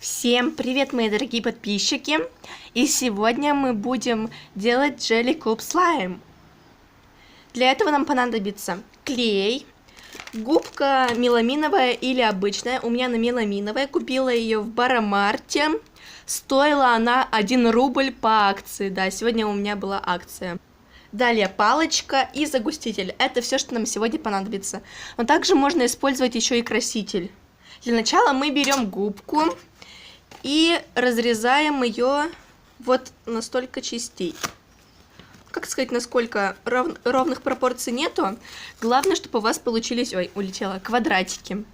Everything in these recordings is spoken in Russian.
Всем привет, мои дорогие подписчики! И сегодня мы будем делать Jelly Куб Слайм. Для этого нам понадобится клей, губка меламиновая или обычная. У меня она меламиновая, купила ее в Барамарте. Стоила она 1 рубль по акции. Да, сегодня у меня была акция. Далее палочка и загуститель. Это все, что нам сегодня понадобится. Но также можно использовать еще и краситель. Для начала мы берем губку и разрезаем ее вот на столько частей. Как сказать, насколько ровных пропорций нету. Главное, чтобы у вас получились, квадратики.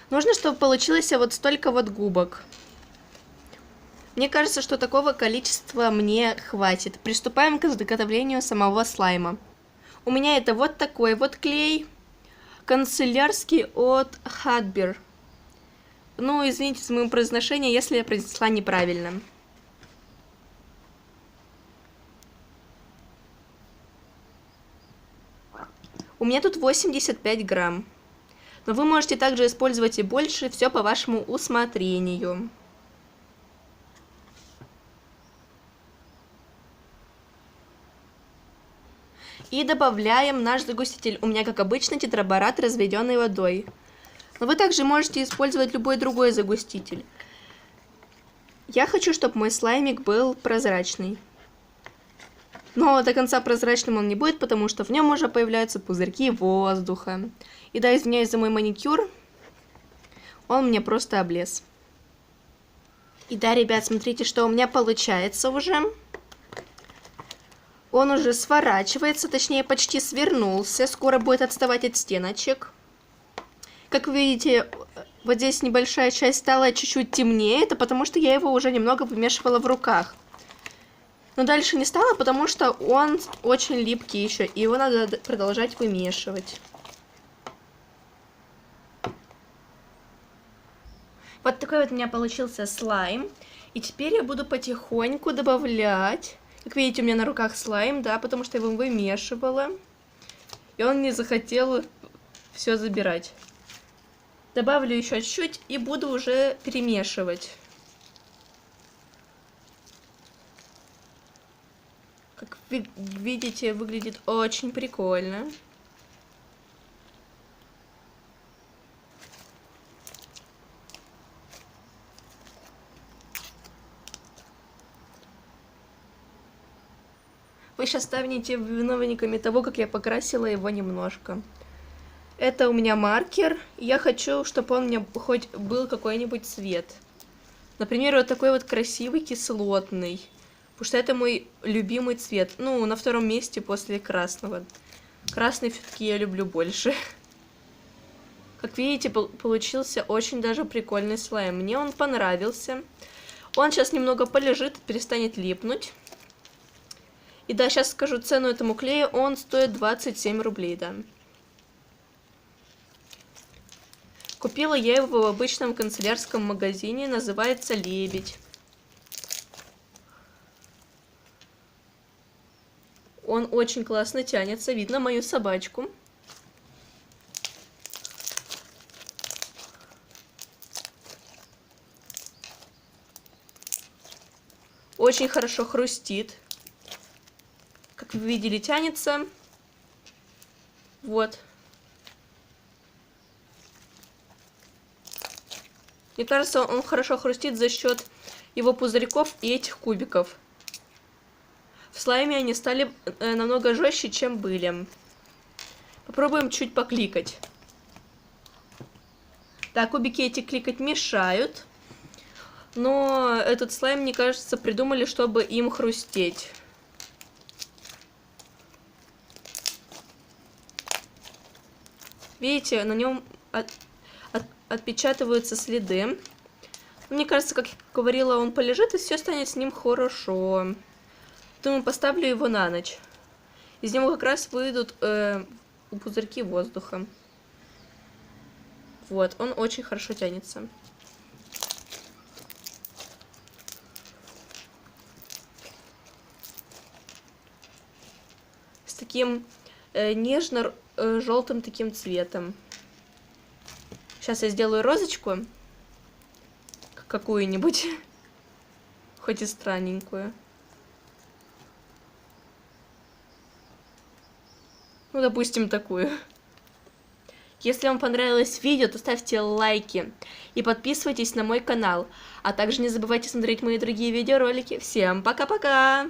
Нужно, чтобы получилось вот столько вот губок. Мне кажется, что такого количества мне хватит. Приступаем к изготовлению самого слайма. У меня это вот такой вот клей. Канцелярский от Hadbir. Ну, извините за мое произношение, если я произнесла неправильно. У меня тут 85 грамм. Но вы можете также использовать и больше, все по вашему усмотрению. И добавляем наш загуститель. У меня, как обычно, тетраборат, разведенный водой. Но вы также можете использовать любой другой загуститель. Я хочу, чтобы мой слаймик был прозрачный. Но до конца прозрачным он не будет, потому что в нем уже появляются пузырьки воздуха. И да, извиняюсь за мой маникюр, он мне просто облез. И да, ребят, смотрите, что у меня получается уже. Он уже сворачивается, точнее почти свернулся, скоро будет отставать от стеночек. Как вы видите, вот здесь небольшая часть стала чуть-чуть темнее, это потому что я его уже немного вымешивала в руках. Но дальше не стало, потому что он очень липкий еще, и его надо продолжать вымешивать. Вот такой вот у меня получился слайм. И теперь я буду потихоньку добавлять. Как видите, у меня на руках слайм, да, потому что я его вымешивала. И он не захотел все забирать. Добавлю еще чуть-чуть и буду уже перемешивать. Как вы видите, выглядит очень прикольно. Вы сейчас станете виновниками того, как я покрасила его немножко. Это у меня маркер. Я хочу, чтобы он мне хоть был какой-нибудь цвет. Например, вот такой вот красивый кислотный. Потому что это мой любимый цвет. Ну, на втором месте после красного. Красный все-таки я люблю больше. Как видите, получился очень даже прикольный слайм. Мне он понравился. Он сейчас немного полежит, перестанет липнуть. И да, сейчас скажу цену этому клею. Он стоит 27 рублей, да. Купила я его в обычном канцелярском магазине, называется «Лебедь». Он очень классно тянется, видно мою собачку. Очень хорошо хрустит. Как вы видели, тянется. Вот. Мне кажется, он хорошо хрустит за счет его пузырьков и этих кубиков. В слайме они стали намного жестче, чем были. Попробуем чуть покликать. Так, кубики эти кликать мешают. Но этот слайм, мне кажется, придумали, чтобы им хрустеть. Видите, на нем отпечатываются следы. Мне кажется, как я говорила, он полежит, и все станет с ним хорошо. Думаю, поставлю его на ночь. Из него как раз выйдут пузырьки воздуха. Вот, он очень хорошо тянется. С таким нежно-желтым таким цветом. Сейчас я сделаю розочку. Какую-нибудь. Хоть и странненькую. Ну, допустим, такую. Если вам понравилось видео, то ставьте лайки и подписывайтесь на мой канал. А также не забывайте смотреть мои другие видеоролики. Всем пока-пока!